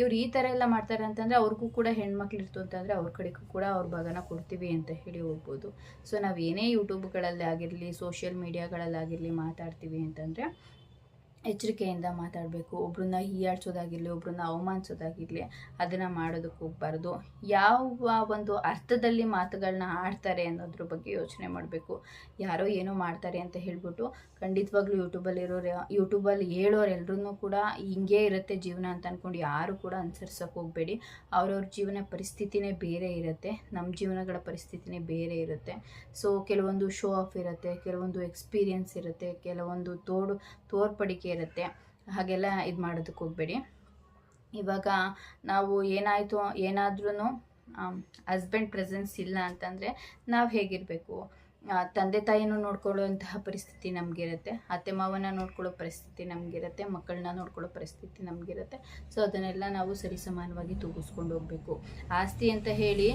ಇವ್ರು ಈ ಥರ ಎಲ್ಲ ಮಾಡ್ತಾರೆ ಅಂತಂದರೆ ಅವ್ರಿಗೂ ಕೂಡ ಹೆಣ್ಮಕ್ಳು ಇರ್ತು ಅಂತಂದರೆ ಅವ್ರ ಕಡೆಗೂ ಕೂಡ ಅವ್ರ ಭಾಗನ ಕೊಡ್ತೀವಿ ಅಂತ ಹೇಳಿ ಹೋಗ್ಬೋದು. ಸೊ ನಾವು ಏನೇ ಯೂಟ್ಯೂಬ್ಗಳಲ್ಲಿ ಆಗಿರಲಿ, ಸೋಷಿಯಲ್ ಮೀಡಿಯಾಗಳಲ್ಲಾಗಿರಲಿ ಮಾತಾಡ್ತೀವಿ ಅಂತಂದರೆ ಎಚ್ಚರಿಕೆಯಿಂದ ಮಾತಾಡಬೇಕು. ಒಬ್ರನ್ನ ಹೀಯಾಡ್ಸೋದಾಗಿರಲಿ, ಒಬ್ರನ್ನ ಅವಮಾನಿಸೋದಾಗಿರಲಿ ಅದನ್ನು ಮಾಡೋದಕ್ಕೆ ಹೋಗಬಾರ್ದು. ಯಾವ ಒಂದು ಅರ್ಥದಲ್ಲಿ ಮಾತುಗಳನ್ನ ಆಡ್ತಾರೆ ಅನ್ನೋದ್ರ ಬಗ್ಗೆ ಯೋಚನೆ ಮಾಡಬೇಕು. ಯಾರೋ ಏನೋ ಮಾಡ್ತಾರೆ ಅಂತ ಹೇಳ್ಬಿಟ್ಟು ಖಂಡಿತವಾಗ್ಲೂ ಯೂಟ್ಯೂಬಲ್ಲಿ ಹೇಳೋರೆಲ್ಲರೂ ಕೂಡ ಹಿಂಗೇ ಇರುತ್ತೆ ಜೀವನ ಅಂತ ಅಂದ್ಕೊಂಡು ಯಾರು ಕೂಡ ಅನುಸರಿಸೋಕೆ ಹೋಗಬೇಡಿ. ಅವ್ರವ್ರ ಜೀವನ ಪರಿಸ್ಥಿತಿನೇ ಬೇರೆ ಇರುತ್ತೆ, ನಮ್ಮ ಜೀವನಗಳ ಪರಿಸ್ಥಿತಿನೇ ಬೇರೆ ಇರುತ್ತೆ. ಸೊ ಕೆಲವೊಂದು ಶೋ ಆಫ್ ಇರುತ್ತೆ, ಕೆಲವೊಂದು ಎಕ್ಸ್ಪೀರಿಯನ್ಸ್ ಇರುತ್ತೆ, ಕೆಲವೊಂದು ತೋರ್ಪಡಿಕೆ ಇರುತ್ತೆ. ಹಾಗೆಲ್ಲ ಇದು ಮಾಡೋದಕ್ಕೆ ಹೋಗಬೇಡಿ. ಇವಾಗ ನಾವು ಏನಾದ್ರೂ ಹಸ್ಬೆಂಡ್ ಪ್ರೆಸೆನ್ಸ್ ಇಲ್ಲ ಅಂತಂದರೆ ನಾವು ಹೇಗಿರಬೇಕು? ತಂದೆ ತಾಯಿನೂ ನೋಡ್ಕೊಳ್ಳೋಂತಹ ಪರಿಸ್ಥಿತಿ ನಮಗಿರುತ್ತೆ, ಅತ್ತೆ ಮಾವನ ನೋಡ್ಕೊಳ್ಳೋ ಪರಿಸ್ಥಿತಿ ನಮಗಿರುತ್ತೆ, ಮಕ್ಕಳನ್ನ ನೋಡ್ಕೊಳ್ಳೋ ಪರಿಸ್ಥಿತಿ ನಮಗಿರುತ್ತೆ. ಸೊ ಅದನ್ನೆಲ್ಲ ನಾವು ಸರಿಸಮಾನವಾಗಿ ತೂಗಿಸ್ಕೊಂಡು ಹೋಗಬೇಕು. ಆಸ್ತಿ ಅಂತ ಹೇಳಿ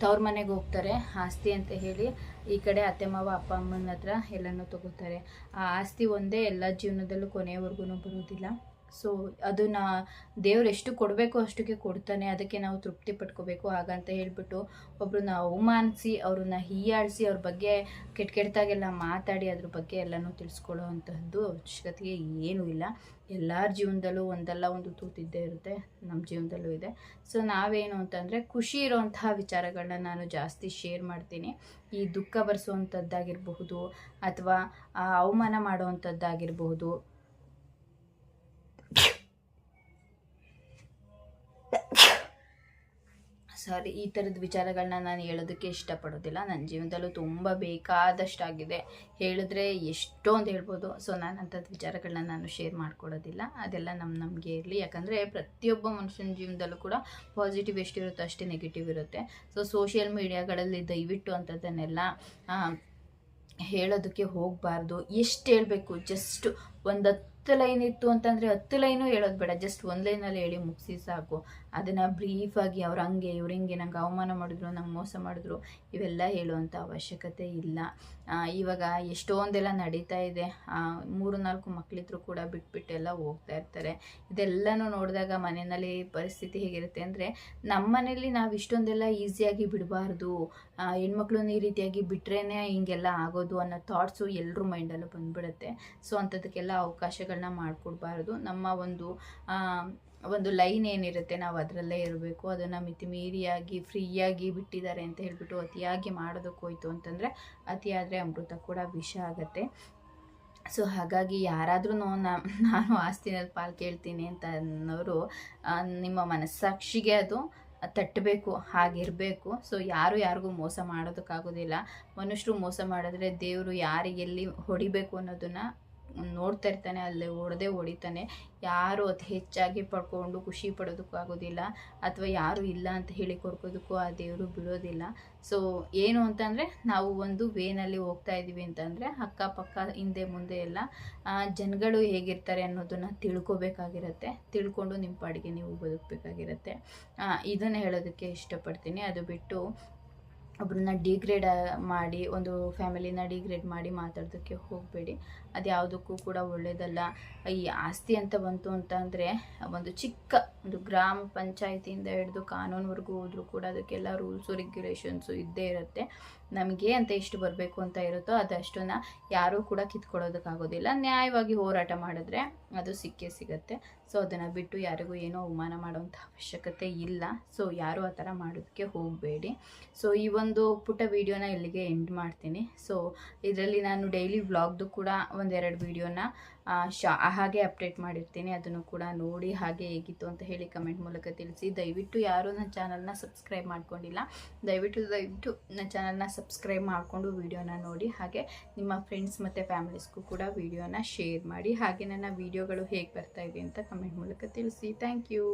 ತವ್ರ ಮನೆಗೆ ಹೋಗ್ತಾರೆ, ಆಸ್ತಿ ಅಂತ ಹೇಳಿ ಈ ಕಡೆ ಅತ್ತೆ ಮಾವ ಅಪ್ಪ ಅಮ್ಮನ ಹತ್ರ ಎಲ್ಲನೂ ತಗೋತಾರೆ. ಆ ಆಸ್ತಿ ಒಂದೇ ಎಲ್ಲ ಜೀವನದಲ್ಲೂ ಕೊನೆಯವರೆಗೂ ಬರೋದಿಲ್ಲ. ಸೊ ಅದನ್ನ ದೇವ್ರು ಎಷ್ಟು ಕೊಡಬೇಕು ಅಷ್ಟಕ್ಕೆ ಕೊಡ್ತಾನೆ, ಅದಕ್ಕೆ ನಾವು ತೃಪ್ತಿ ಪಟ್ಕೋಬೇಕು. ಹಾಗಂತ ಹೇಳ್ಬಿಟ್ಟು ಒಬ್ರನ್ನ ಅವಮಾನಿಸಿ, ಅವ್ರನ್ನ ಹೀಯಾಡಿಸಿ, ಅವ್ರ ಬಗ್ಗೆ ಕೆಟ್ಟದಾಗೆಲ್ಲ ಮಾತಾಡಿ ಅದ್ರ ಬಗ್ಗೆ ಎಲ್ಲನೂ ತಿಳಿಸ್ಕೊಳ್ಳೋ ಅಂಥದ್ದು ಅವಶ್ಯಕತೆ ಏನೂ ಇಲ್ಲ. ಎಲ್ಲರ ಜೀವನದಲ್ಲೂ ಒಂದಲ್ಲ ಒಂದು ತೂತಿದ್ದೇ ಇರುತ್ತೆ, ನಮ್ಮ ಜೀವನದಲ್ಲೂ ಇದೆ. ಸೊ ನಾವೇನು ಅಂತಂದರೆ ಖುಷಿ ಇರೋವಂತಹ ವಿಚಾರಗಳನ್ನ ನಾನು ಜಾಸ್ತಿ ಶೇರ್ ಮಾಡ್ತೀನಿ. ಈ ದುಃಖ ಬರೆಸೋವಂಥದ್ದಾಗಿರಬಹುದು ಅಥವಾ ಅವಮಾನ ಮಾಡೋವಂಥದ್ದಾಗಿರಬಹುದು, ಈ ಥರದ ವಿಚಾರಗಳನ್ನ ನಾನು ಹೇಳೋದಕ್ಕೆ ಇಷ್ಟಪಡೋದಿಲ್ಲ. ನನ್ನ ಜೀವನದಲ್ಲೂ ತುಂಬ ಬೇಕಾದಷ್ಟಾಗಿದೆ, ಹೇಳಿದ್ರೆ ಎಷ್ಟೊಂದು ಹೇಳ್ಬೋದು. ಸೊ ನಾನು ಅಂಥದ್ದು ವಿಚಾರಗಳನ್ನ ನಾನು ಶೇರ್ ಮಾಡ್ಕೊಡೋದಿಲ್ಲ. ಅದೆಲ್ಲ ನಮಗೆ ಇರಲಿ. ಯಾಕಂದರೆ ಪ್ರತಿಯೊಬ್ಬ ಮನುಷ್ಯನ ಜೀವನದಲ್ಲೂ ಕೂಡ ಪಾಸಿಟಿವ್ ಎಷ್ಟಿರುತ್ತೋ ಅಷ್ಟೇ ನೆಗೆಟಿವ್ ಇರುತ್ತೆ. ಸೊ ಸೋಷಿಯಲ್ ಮೀಡಿಯಾಗಳಲ್ಲಿ ದಯವಿಟ್ಟು ಅಂಥದ್ದನ್ನೆಲ್ಲ ಹೇಳೋದಕ್ಕೆ ಹೋಗಬಾರ್ದು. ಎಷ್ಟು ಹೇಳಬೇಕು, ಜಸ್ಟ್ ಒಂದು 10 ಲೈನ್ ಇತ್ತು ಅಂತಂದರೆ 10 ಲೈನು ಹೇಳೋದು ಬೇಡ, ಜಸ್ಟ್ 1 ಲೈನಲ್ಲಿ ಹೇಳಿ ಮುಗಿಸಿ ಸಾಕು. ಅದನ್ನು ಬ್ರೀಫಾಗಿ ಅವ್ರು ಹಂಗೆ ಇವ್ರು ಹಿಂಗೆ ನಂಗೆ ಅವಮಾನ ಮಾಡಿದ್ರು, ನಂಗೆ ಮೋಸ ಮಾಡಿದ್ರು ಇವೆಲ್ಲ ಹೇಳುವಂಥ ಅವಶ್ಯಕತೆ ಇಲ್ಲ. ಇವಾಗ ಎಷ್ಟೊಂದೆಲ್ಲ ನಡೀತಾ ಇದೆ. 3-4 ಮಕ್ಕಳಿದ್ರು ಕೂಡ ಬಿಟ್ಬಿಟ್ಟೆಲ್ಲ ಹೋಗ್ತಾ ಇರ್ತಾರೆ. ಇದೆಲ್ಲನೂ ನೋಡಿದಾಗ ಮನೆಯಲ್ಲಿ ಪರಿಸ್ಥಿತಿ ಹೇಗಿರುತ್ತೆ ಅಂದರೆ, ನಮ್ಮ ಮನೇಲಿ ನಾವು ಇಷ್ಟೊಂದೆಲ್ಲ ಈಸಿಯಾಗಿ ಬಿಡಬಾರ್ದು, ಹೆಣ್ಮಕ್ಳನ್ನ ಈ ರೀತಿಯಾಗಿ ಬಿಟ್ರೇ ಹಿಂಗೆಲ್ಲ ಆಗೋದು ಅನ್ನೋ ಥಾಟ್ಸು ಎಲ್ಲರೂ ಮೈಂಡಲ್ಲೂ ಬಂದುಬಿಡುತ್ತೆ. ಸೊ ಅಂಥದಕ್ಕೆಲ್ಲ ಅವಕಾಶಗಳನ್ನ ಮಾಡಿಕೊಡ್ಬಾರ್ದು. ನಮ್ಮ ಒಂದು ಲೈನ್ ಏನಿರುತ್ತೆ ನಾವು ಅದರಲ್ಲೇ ಇರಬೇಕು. ಅದನ್ನು ಮಿತಿಮೀರಿಯಾಗಿ ಫ್ರೀಯಾಗಿ ಬಿಟ್ಟಿದ್ದಾರೆ ಅಂತ ಹೇಳ್ಬಿಟ್ಟು ಅತಿಯಾಗಿ ಮಾಡೋದಕ್ಕೆ ಹೋಯ್ತು ಅಂತಂದರೆ ಅತಿಯಾದರೆ ಅಮೃತ ಕೂಡ ವಿಷ ಆಗುತ್ತೆ. ಸೊ ಹಾಗಾಗಿ ಯಾರಾದ್ರೂ ನಾನು ಆಸ್ತಿನಲ್ಲಿ ಪಾಲು ಕೇಳ್ತೀನಿ ಅಂತ ಅನ್ನೋರು ನಿಮ್ಮ ಮನಸ್ಸಾಕ್ಷಿಗೆ ಅದು ತಟ್ಟಬೇಕು, ಹಾಗಿರಬೇಕು. ಸೊ ಯಾರಿಗೂ ಮೋಸ ಮಾಡೋದಕ್ಕಾಗೋದಿಲ್ಲ. ಮನುಷ್ಯರು ಮೋಸ ಮಾಡಿದ್ರೆ ದೇವರು ಯಾರಿಗೆಲ್ಲಿ ಹೊಡಿಬೇಕು ಅನ್ನೋದನ್ನು ನೋಡ್ತಾ ಇರ್ತಾನೆ, ಅಲ್ಲೇ ಹೊಡಿತಾನೆ. ಯಾರು ಅತಿ ಹೆಚ್ಚಾಗಿ ಪಡ್ಕೊಂಡು ಖುಷಿ ಪಡೋದಕ್ಕೂ ಆಗೋದಿಲ್ಲ, ಅಥವಾ ಯಾರು ಇಲ್ಲ ಅಂತ ಹೇಳಿ ಕೊರ್ಕೋದಕ್ಕೂ ಆ ದೇವರು ಬಿಡೋದಿಲ್ಲ. ಸೊ ಏನು ಅಂತಂದರೆ, ನಾವು ಒಂದು ವೇನಲ್ಲಿ ಹೋಗ್ತಾ ಇದ್ದೀವಿ ಅಂತಂದರೆ ಅಕ್ಕಪಕ್ಕ ಹಿಂದೆ ಮುಂದೆ ಎಲ್ಲ ಜನಗಳು ಹೇಗಿರ್ತಾರೆ ಅನ್ನೋದನ್ನು ತಿಳ್ಕೊಬೇಕಾಗಿರುತ್ತೆ. ತಿಳ್ಕೊಂಡು ನಿಮ್ಮ ಪಾಡಿಗೆ ನೀವು ಬದುಕಬೇಕಾಗಿರುತ್ತೆ. ಇದನ್ನು ಹೇಳೋದಕ್ಕೆ ಇಷ್ಟಪಡ್ತೀನಿ. ಅದು ಬಿಟ್ಟು ಒಬ್ಬರನ್ನ ಡಿಗ್ರೇಡ್ ಮಾಡಿ, ಒಂದು ಫ್ಯಾಮಿಲಿನ ಡಿಗ್ರೇಡ್ ಮಾಡಿ ಮಾತಾಡೋದಕ್ಕೆ ಹೋಗಬೇಡಿ. ಅದು ಯಾವುದಕ್ಕೂ ಕೂಡ ಒಳ್ಳೆಯದಲ್ಲ. ಈ ಆಸ್ತಿ ಅಂತ ಬಂತು ಅಂತಂದರೆ ಒಂದು ಚಿಕ್ಕ ಒಂದು ಗ್ರಾಮ ಪಂಚಾಯತಿಯಿಂದ ಹಿಡಿದು ಕಾನೂನುವರೆಗೂ ಹೋದರೂ ಕೂಡ ಅದಕ್ಕೆಲ್ಲ ರೂಲ್ಸು ರೆಗ್ಯುಲೇಷನ್ಸು ಇದ್ದೇ ಇರುತ್ತೆ. ನಮಗೆ ಅಂತ ಎಷ್ಟು ಬರಬೇಕು ಅಂತ ಇರುತ್ತೋ ಅದಷ್ಟನ್ನು ಯಾರೂ ಕೂಡ ಕಿತ್ಕೊಳ್ಳೋದಕ್ಕಾಗೋದಿಲ್ಲ. ನ್ಯಾಯವಾಗಿ ಹೋರಾಟ ಮಾಡಿದ್ರೆ ಅದು ಸಿಕ್ಕೇ ಸಿಗುತ್ತೆ. ಸೊ ಅದನ್ನು ಬಿಟ್ಟು ಯಾರಿಗೂ ಏನೋ ಅವಮಾನ ಮಾಡೋವಂಥ ಅವಶ್ಯಕತೆ ಇಲ್ಲ. ಸೊ ಯಾರೂ ಆ ಥರ ಮಾಡೋದಕ್ಕೆ ಹೋಗಬೇಡಿ. ಸೊ ಈ ಒಂದು ಪುಟ್ಟ ವೀಡಿಯೋನ ಇಲ್ಲಿಗೆ ಎಂಡ್ ಮಾಡ್ತೀನಿ. ಸೊ ಇದರಲ್ಲಿ ನಾನು ಡೈಲಿ ವ್ಲಾಗ್ದು ಕೂಡ ಒಂದೆರಡು ವೀಡಿಯೋನ ಹಾಗೆ ಅಪ್ಡೇಟ್ ಮಾಡಿರ್ತೀನಿ. ಅದನ್ನು ಕೂಡ ನೋಡಿ ಹಾಗೆ ಹೇಗಿತ್ತು ಅಂತ ಹೇಳಿ ಕಮೆಂಟ್ ಮೂಲಕ ತಿಳಿಸಿ. ದಯವಿಟ್ಟು ಯಾರೂ ನನ್ನ ಚಾನಲ್ನ ಸಬ್ಸ್ಕ್ರೈಬ್ ಮಾಡ್ಕೊಂಡಿಲ್ಲ, ದಯವಿಟ್ಟು ನನ್ನ ಚಾನಲ್ನ ಸಬ್ಸ್ಕ್ರೈಬ್ ಮಾಡಿಕೊಂಡು ವೀಡಿಯೋನ ನೋಡಿ. ಹಾಗೆ ನಿಮ್ಮ ಫ್ರೆಂಡ್ಸ್ ಮತ್ತು ಫ್ಯಾಮಿಲೀಸ್ಗೂ ಕೂಡ ವೀಡಿಯೋನ ಶೇರ್ ಮಾಡಿ. ಹಾಗೆ ನನ್ನ ವೀಡಿಯೋಗಳು ಹೇಗೆ ಬರ್ತಾ ಇದೆ ಅಂತ ಕಮೆಂಟ್ ಮೂಲಕ ತಿಳಿಸಿ. Thank you.